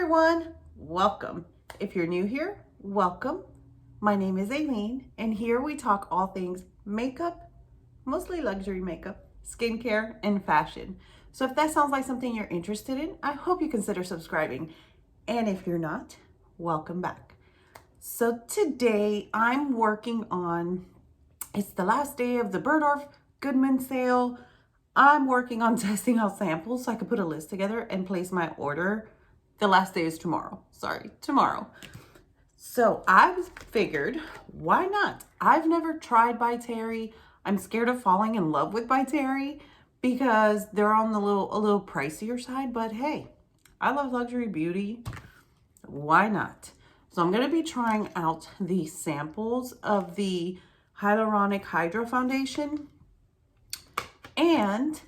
everyone, welcome. If you're new here, welcome. My name is Aileen, and here we talk all things makeup, mostly luxury makeup, skincare, and fashion. So if that sounds like something you're interested in, I hope you consider subscribing. And if you're not, welcome back. So today I'm working on, it's the last day of the Bergdorf Goodman sale. I'm working on testing out samples so I could put a list together and place my order. The last day is tomorrow. Sorry, tomorrow. So I figured, why not? I've never tried By Terry. I'm scared of falling in love with By Terry because they're on the a little pricier side. But hey, I love luxury beauty. Why not? So I'm going to be trying out the samples of the Hyaluronic Hydra-Foundation and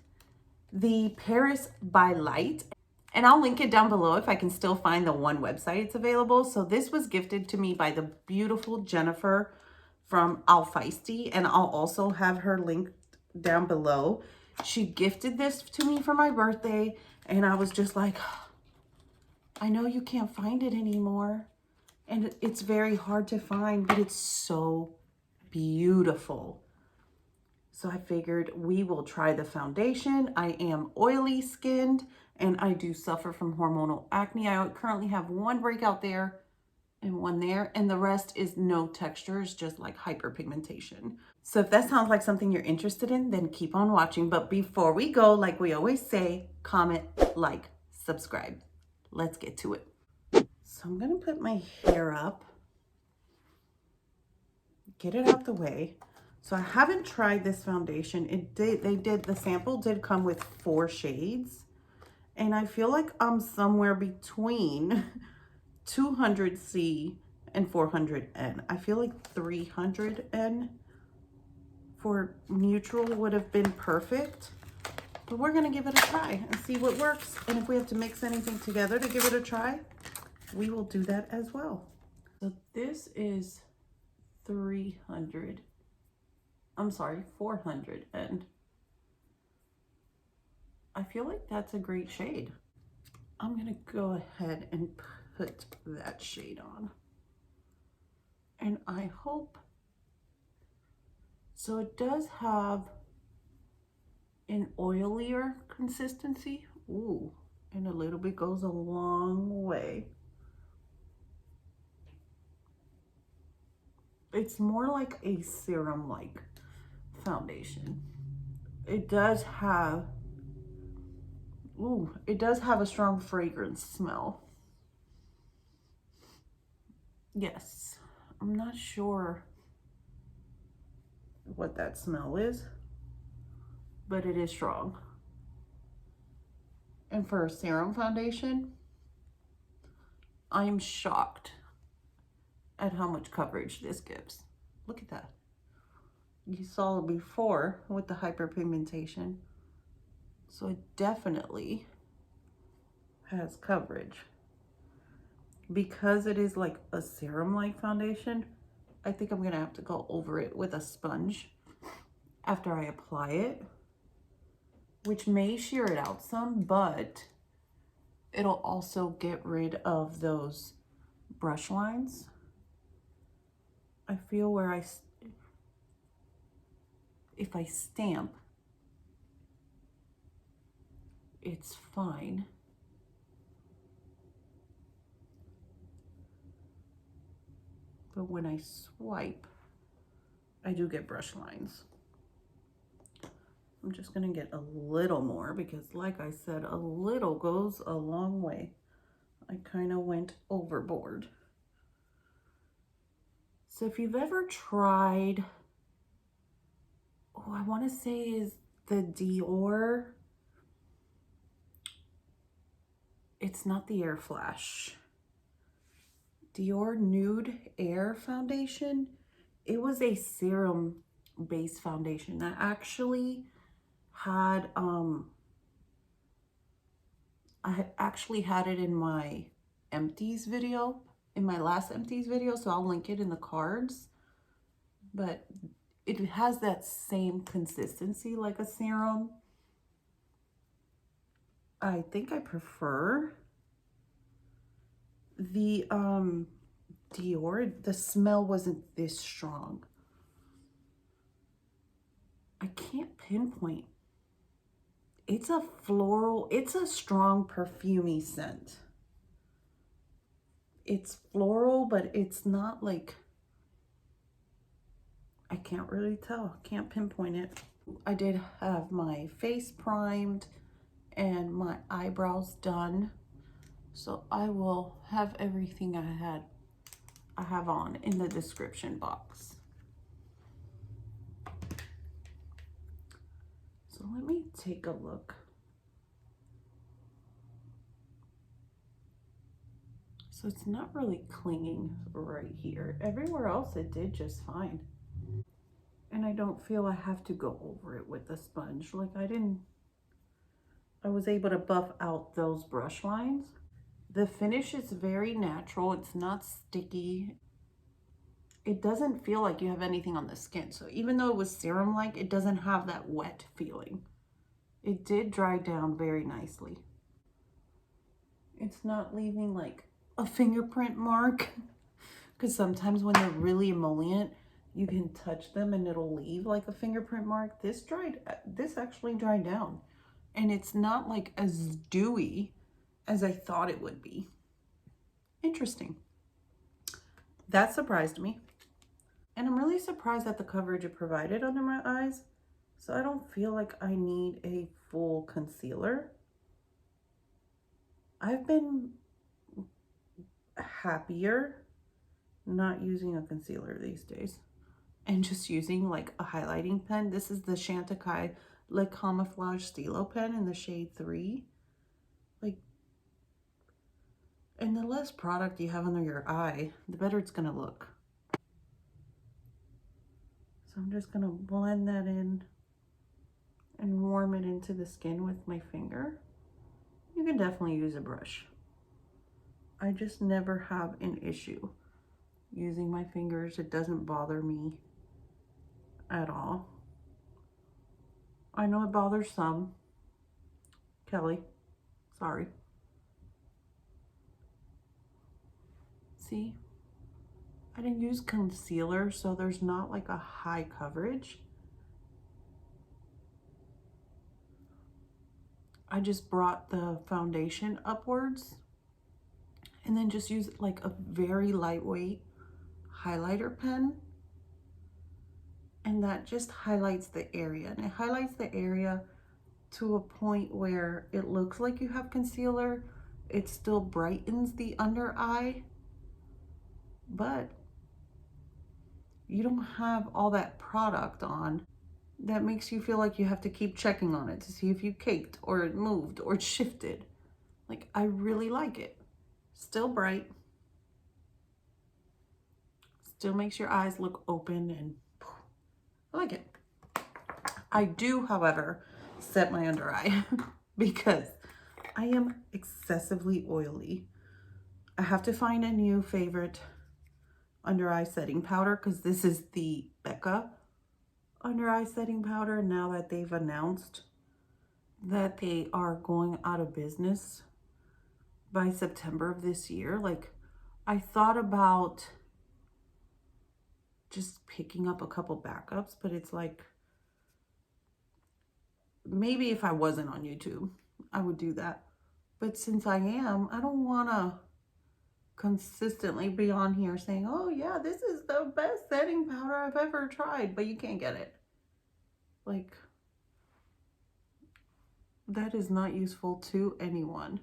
the Paris by Light. And I'll link it down below if I can still find the one website it's available. So this was gifted to me by the beautiful Jennifer from Alfeisty, and I'll also have her linked down below. She gifted this to me for my birthday, and I was just like, I know you can't find it anymore, and it's very hard to find, but it's so beautiful. So I figured we will try the foundation. I am oily skinned and I do suffer from hormonal acne. I currently have one breakout there and one there, and the rest is no textures, just like hyperpigmentation. So if that sounds like something you're interested in, then keep on watching. But before we go, like we always say, comment, like, subscribe. Let's get to it. So I'm gonna put my hair up, get it out the way. So I haven't tried this foundation. The sample did come with 4 shades. And I feel like I'm somewhere between 200C and 400N. I feel like 300N for neutral would have been perfect. But we're gonna give it a try and see what works. And if we have to mix anything together to give it a try, we will do that as well. So this is 400, and I feel like that's a great shade. I'm gonna go ahead and put that shade on. And I hope, so it does have an oilier consistency. Ooh, and a little bit goes a long way. It's more like a serum-like foundation. It does have, it does have a strong fragrance smell. Yes, I'm not sure what that smell is, but it is strong. And for a serum foundation, I'm shocked at how much coverage this gives. Look at that. You saw it before with the hyperpigmentation. So it definitely has coverage. Because it is like a serum-like foundation, I think I'm gonna have to go over it with a sponge after I apply it, which may sheer it out some, but it'll also get rid of those brush lines. I feel where if I stamp, it's fine. But when I swipe, I do get brush lines. I'm just gonna get a little more because, like I said, a little goes a long way. I kind of went overboard. So if you've ever tried, I want to say is the Dior, it's not the Air Flash, Dior Nude Air Foundation. It was a serum based foundation that actually had, I actually had it in my empties video, in my last empties video, so I'll link it in the cards. But it has that same consistency like a serum. I think I prefer the Dior, the smell wasn't this strong. I can't pinpoint. It's a floral, it's a strong perfumey scent. It's floral, but it's not like, I can't really tell. Can't pinpoint it. I did have my face primed and my eyebrows done. So I will have everything I have on in the description box. So let me take a look. So it's not really clinging right here. Everywhere else it did just fine. And I don't feel I have to go over it with the sponge. Like I was able to buff out those brush lines. The finish is very natural. It's not sticky. It doesn't feel like you have anything on the skin. So even though it was serum-like, it doesn't have that wet feeling. It did dry down very nicely. It's not leaving like a fingerprint mark. Because sometimes when they're really emollient, you can touch them and it'll leave like a fingerprint mark. This actually dried down. And it's not like as dewy as I thought it would be. Interesting. That surprised me. And I'm really surprised at the coverage it provided under my eyes. So I don't feel like I need a full concealer. I've been happier not using a concealer these days and just using like a highlighting pen. This is the Chantecaille Camouflage Stylo pen in the shade 3. Like, and the less product you have under your eye, the better it's gonna look. So I'm just gonna blend that in and warm it into the skin with my finger. You can definitely use a brush. I just never have an issue using my fingers. It doesn't bother me at all. I know it bothers some. Kelly, sorry. See, I didn't use concealer, so there's not like a high coverage. I just brought the foundation upwards and then just use like a very lightweight highlighter pen. And that just highlights the area. And it highlights the area to a point where it looks like you have concealer. It still brightens the under eye, but you don't have all that product on that makes you feel like you have to keep checking on it to see if you caked or it moved or it shifted. Like, I really like it. Still bright. Still makes your eyes look open, and I like it. I do, however, set my under eye because I am excessively oily. I have to find a new favorite under eye setting powder because this is the Becca under eye setting powder. Now that they've announced that they are going out of business by September of this year, like, I thought about just picking up a couple backups, but it's like, maybe if I wasn't on YouTube, I would do that. But since I am, I don't want to consistently be on here saying, oh yeah, this is the best setting powder I've ever tried, but you can't get it. Like, that is not useful to anyone.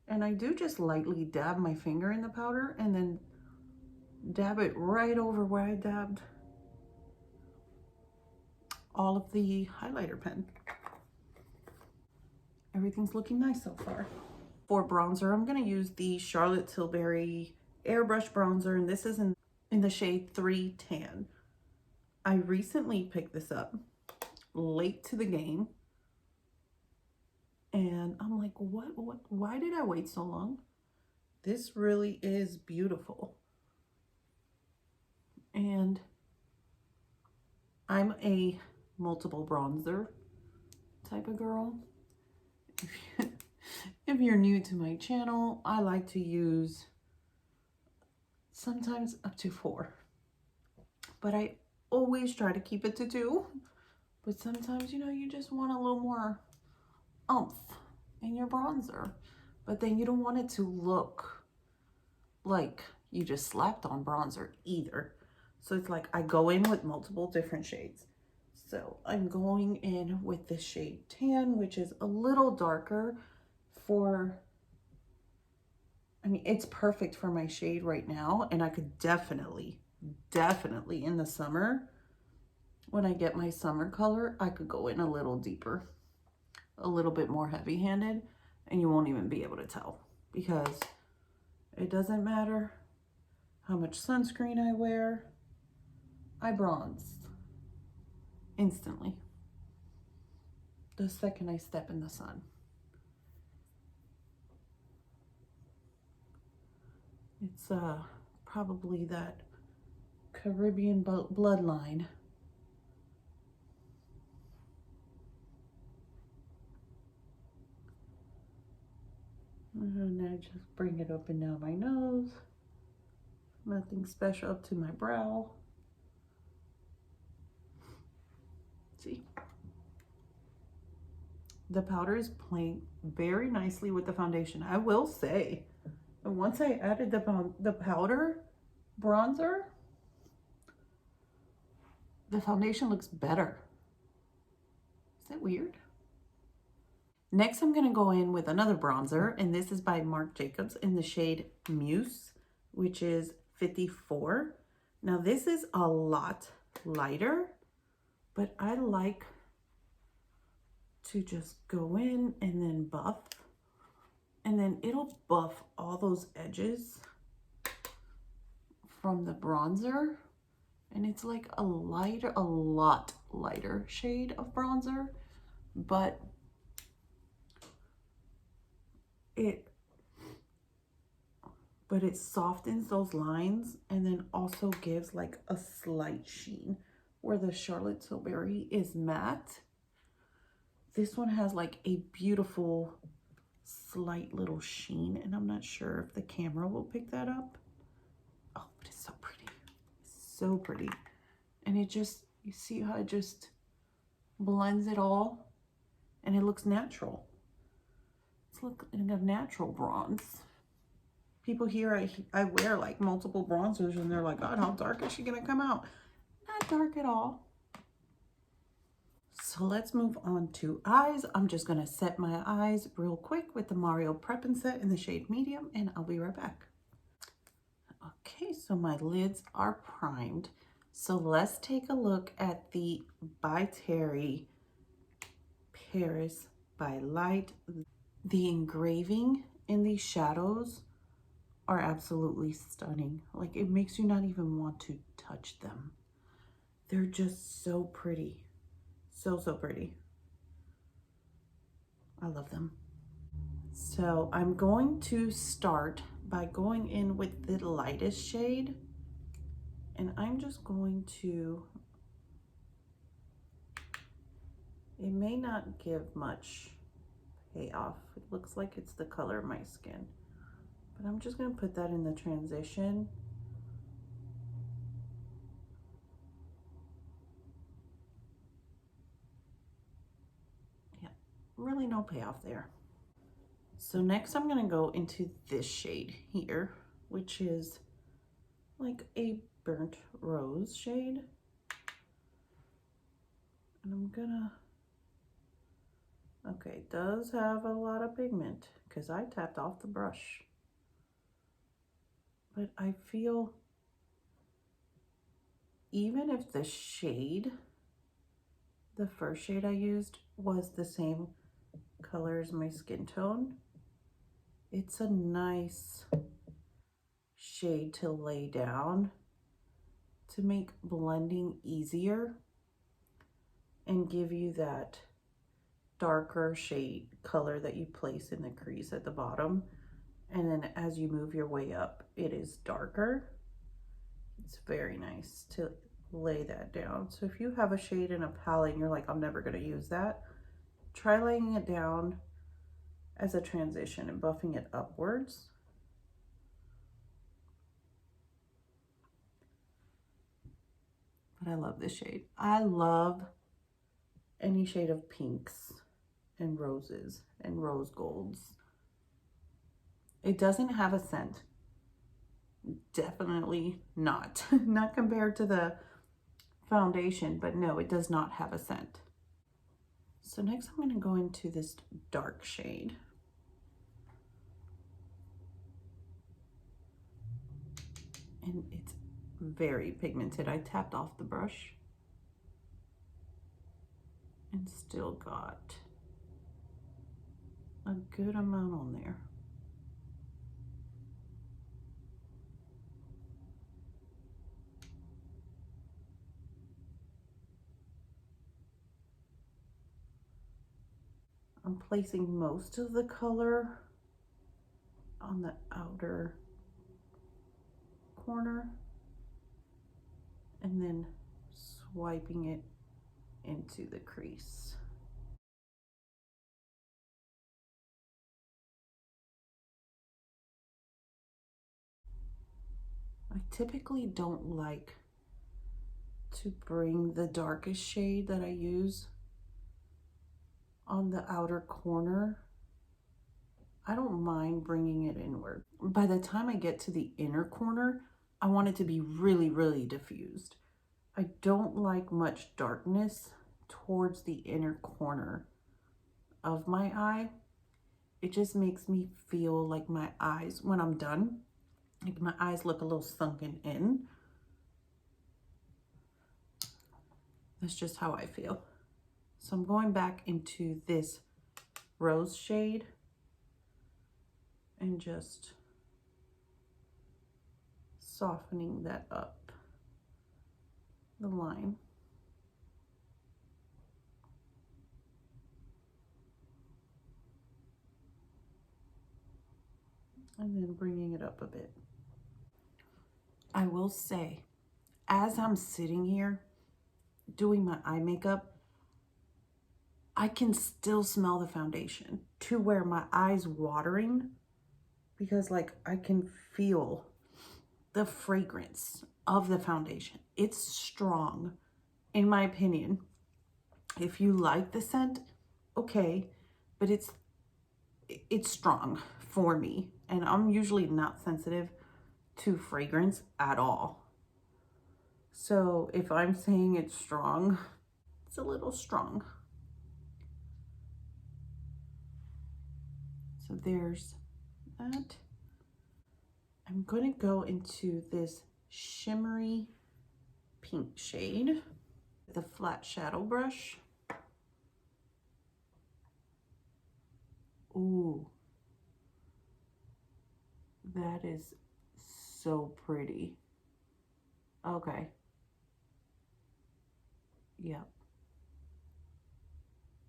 And I do just lightly dab my finger in the powder and then dab it right over where I dabbed all of the highlighter pen. Everything's looking nice so far. For bronzer, I'm going to use the Charlotte Tilbury Airbrush bronzer, and this is in the shade 3 Tan. I recently picked this up, late to the game, and I'm like, why did I wait so long? This really is beautiful. And I'm a multiple bronzer type of girl. If you're new to my channel, I like to use sometimes up to 4. But I always try to keep it to 2. But sometimes, you know, you just want a little more oomph in your bronzer. But then you don't want it to look like you just slapped on bronzer either. So it's like I go in with multiple different shades. So I'm going in with this shade Tan, which is a little darker for, I mean, it's perfect for my shade right now. And I could definitely in the summer, when I get my summer color, I could go in a little deeper, a little bit more heavy-handed, and you won't even be able to tell because it doesn't matter how much sunscreen I wear, I bronze instantly the second I step in the sun. It's probably that Caribbean bloodline. And I just bring it up and down my nose. Nothing special up to my brow. See? The powder is playing very nicely with the foundation. I will say, once I added the powder bronzer, the foundation looks better. Is that weird? Next, I'm going to go in with another bronzer, and this is by Marc Jacobs in the shade Muse, which is 54. Now, this is a lot lighter, but I like to just go in and then buff, and then it'll buff all those edges from the bronzer, and it's like a lot lighter shade of bronzer, but it softens those lines and then also gives like a slight sheen. Where the Charlotte Tilbury is matte, this one has like a beautiful slight little sheen, and I'm not sure if the camera will pick that up. Oh, but it's so pretty. It's so pretty. And it just, you see how it just blends it all and it looks natural. It's like a natural bronze. People here, I wear like multiple bronzers and they're like, God, how dark is she gonna come out? Not dark at all. So let's move on to eyes. I'm just gonna set my eyes real quick with the Mario Prep and Set in the shade Medium, and I'll be right back. Okay, so my lids are primed. So let's take a look at the By Terry Paris by Light. The engraving in these shadows are absolutely stunning. Like, it makes you not even want to touch them. They're just so pretty. So pretty. I love them. So I'm going to start by going in with the lightest shade, and I'm just going to, it may not give much payoff. It looks like it's the color of my skin, but I'm just going to put that in the transition. Yeah, really no payoff there. So next I'm going to go into this shade here, which is like a burnt rose shade. And I'm gonna, okay, it does have a lot of pigment because I tapped off the brush. But I feel even if the shade, the first shade I used was the same color as my skin tone, it's a nice shade to lay down to make blending easier and give you that darker shade color that you place in the crease at the bottom. And then as you move your way up, it is darker. It's very nice to lay that down. So if you have a shade in a palette and you're like, I'm never going to use that, try laying it down as a transition and buffing it upwards. but I love this shade. I love any shade of pinks and roses and rose golds. It doesn't have a scent. Definitely not. Not compared to the foundation, but no, it does not have a scent. So next I'm going to go into this dark shade. And it's very pigmented. I tapped off the brush and still got a good amount on there. I'm placing most of the color on the outer corner and then swiping it into the crease. I typically don't like to bring the darkest shade that I use on the outer corner. I don't mind bringing it inward. By the time I get to the inner corner, I want it to be really, really diffused. I don't like much darkness towards the inner corner of my eye. It just makes me feel like my eyes, when I'm done, like my eyes look a little sunken in. That's just how I feel. So I'm going back into this rose shade and just softening that up, the line. And then bringing it up a bit. I will say, as I'm sitting here doing my eye makeup, I can still smell the foundation to where my eyes watering, because like I can feel the fragrance of the foundation. It's strong, in my opinion. If you like the scent, okay, but it's strong for me, and I'm usually not sensitive to fragrance at all. So if I'm saying it's strong, it's a little strong. So there's that. I'm going to go into this shimmery pink shade, the flat shadow brush. Ooh, that is so pretty. Okay. Yep.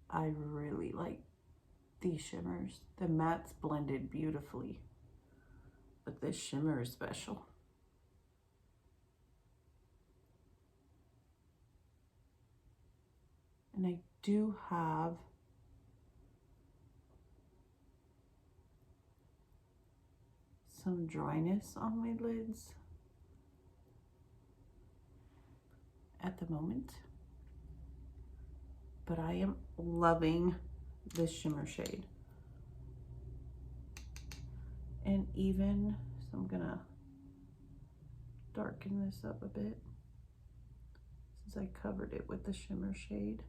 I really like these shimmers. The mattes blended beautifully, but this shimmer is special. And I do have some dryness on my lids at the moment, but I am loving this shimmer shade. And even, so I'm gonna darken this up a bit since I covered it with the shimmer shade.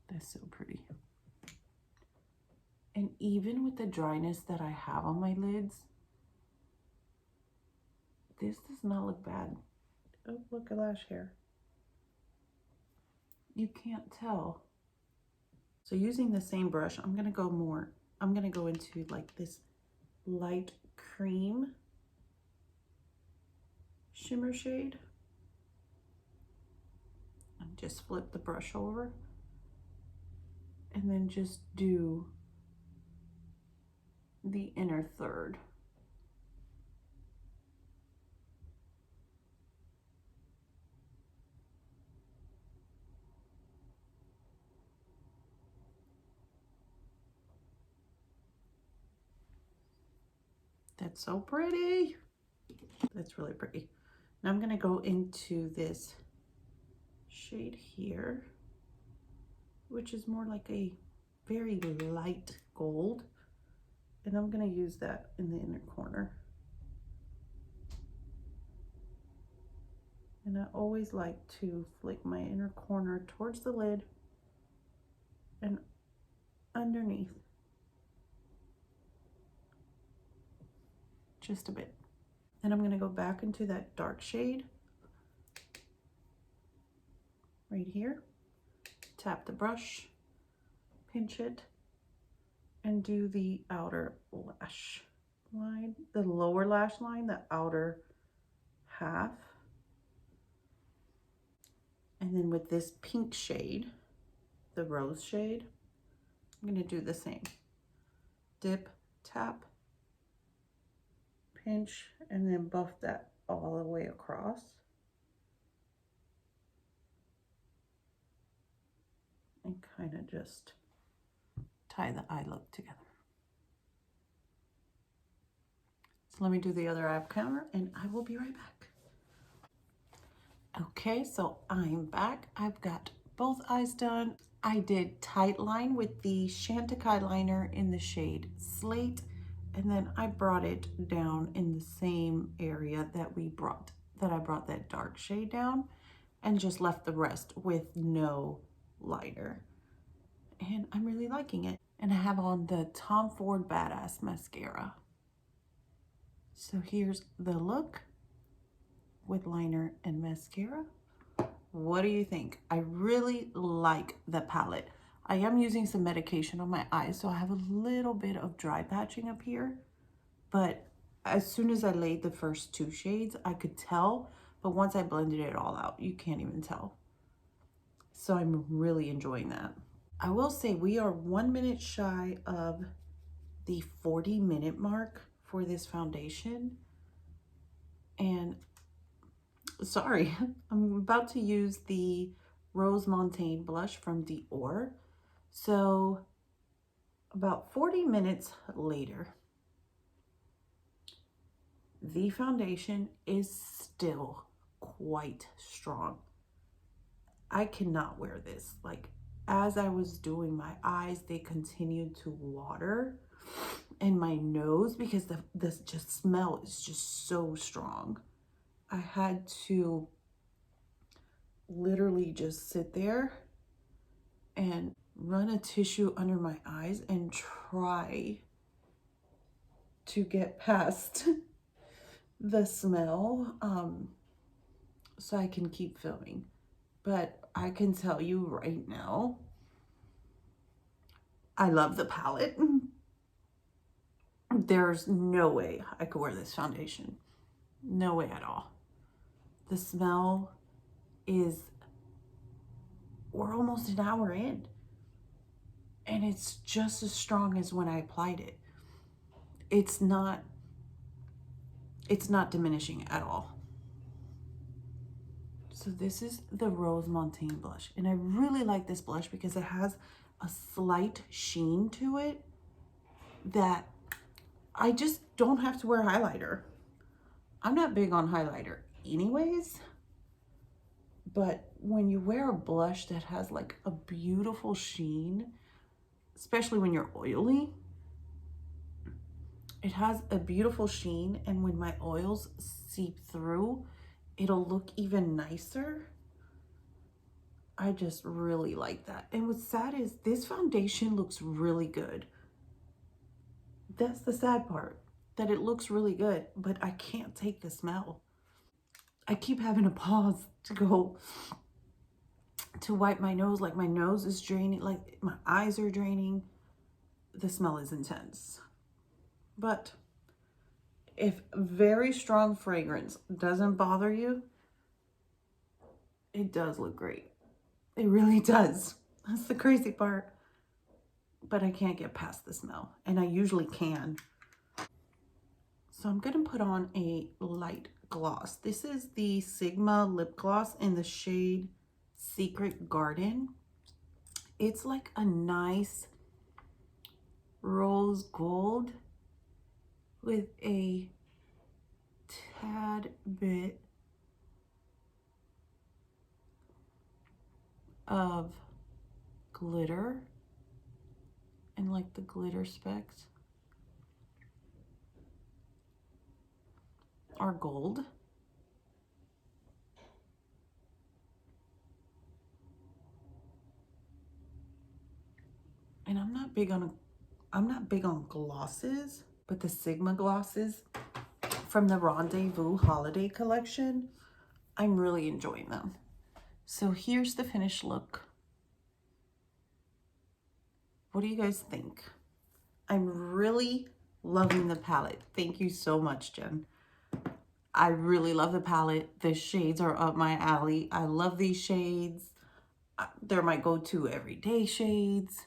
That's so pretty. And even with the dryness that I have on my lids, this does not look bad. Oh, look, a lash hair. You can't tell. So using the same brush, I'm gonna go into like this light cream shimmer shade. And just flip the brush over. And then just do the inner third. That's so pretty. That's really pretty. Now I'm gonna go into this shade here, which is more like a very light gold. And I'm gonna use that in the inner corner. And I always like to flick my inner corner towards the lid and underneath. Just a bit. Then I'm gonna go back into that dark shade right here. Tap the brush, pinch it, and do the outer lash line, the lower lash line, the outer half. And then with this pink shade, the rose shade, I'm gonna do the same. Dip, tap, pinch, and then buff that all the way across. And kind of just tie the eye look together. So let me do the other eye counter and I will be right back. Okay, so I'm back. I've got both eyes done. I did tight line with the Chantecaille liner in the shade Slate, and then I brought it down in the same area that I brought that dark shade down, and just left the rest with no liner. And I'm really liking it. And I have on the Tom Ford Badass mascara. So here's the look with liner and mascara. What do you think? I really like the palette. I am using some medication on my eyes, so I have a little bit of dry patching up here. But as soon as I laid the first two shades, I could tell. But once I blended it all out, you can't even tell. So I'm really enjoying that. I will say we are 1 minute shy of the 40-minute mark for this foundation. And sorry, I'm about to use the Rose Montaigne blush from Dior. So about 40 minutes later, the foundation is still quite strong. I cannot wear this. Like, as I was doing my eyes, they continued to water, and my nose, because the just smell is just so strong. I had to literally just sit there and run a tissue under my eyes and try to get past the smell so I can keep filming. But I can tell you right now, I love the palette. There's no way I could wear this foundation. No way at all. The smell is, we're almost an hour in, and it's just as strong as when I applied it. It's not diminishing at all. So this is the Rose Montaigne blush, and I really like this blush because it has a slight sheen to it that I just don't have to wear highlighter. I'm not big on highlighter anyways, but when you wear a blush that has like a beautiful sheen, especially when you're oily, it has a beautiful sheen, and when my oils seep through, it'll look even nicer. I just really like that. And what's sad is this foundation looks really good. That's the sad part, that it looks really good, but I can't take the smell. I keep having to pause to go to wipe my nose, like my nose is draining, like my eyes are draining. The smell is intense. But if very strong fragrance doesn't bother you, it does look great. It really does. That's the crazy part. But I can't get past the smell, and I usually can. So I'm gonna put on a light gloss. This is the Sigma lip gloss in the shade Secret Garden. It's like a nice rose gold, with a tad bit of glitter and like the glitter specks are gold. And I'm not big on glosses, but the Sigma glosses from the Rendezvous holiday collection, I'm really enjoying them. So here's the finished look. What do you guys think? I'm really loving the palette. Thank you so much, Jen. I really love the palette. The shades are up my alley. I love these shades. They're my go-to everyday shades.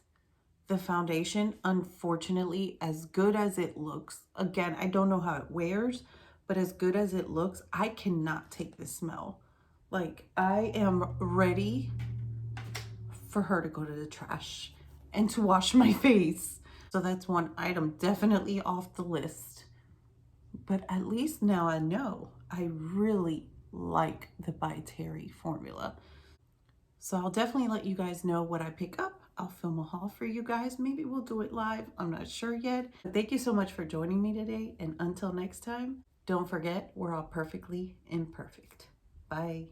The foundation, unfortunately, as good as it looks, again, I don't know how it wears, but as good as it looks, I cannot take the smell. Like, I am ready for her to go to the trash and to wash my face. So that's one item definitely off the list. But at least now I know I really like the By Terry formula. So I'll definitely let you guys know what I pick up. I'll film a haul for you guys. Maybe we'll do it live. I'm not sure yet. But thank you so much for joining me today. And until next time, don't forget, we're all perfectly imperfect. Bye.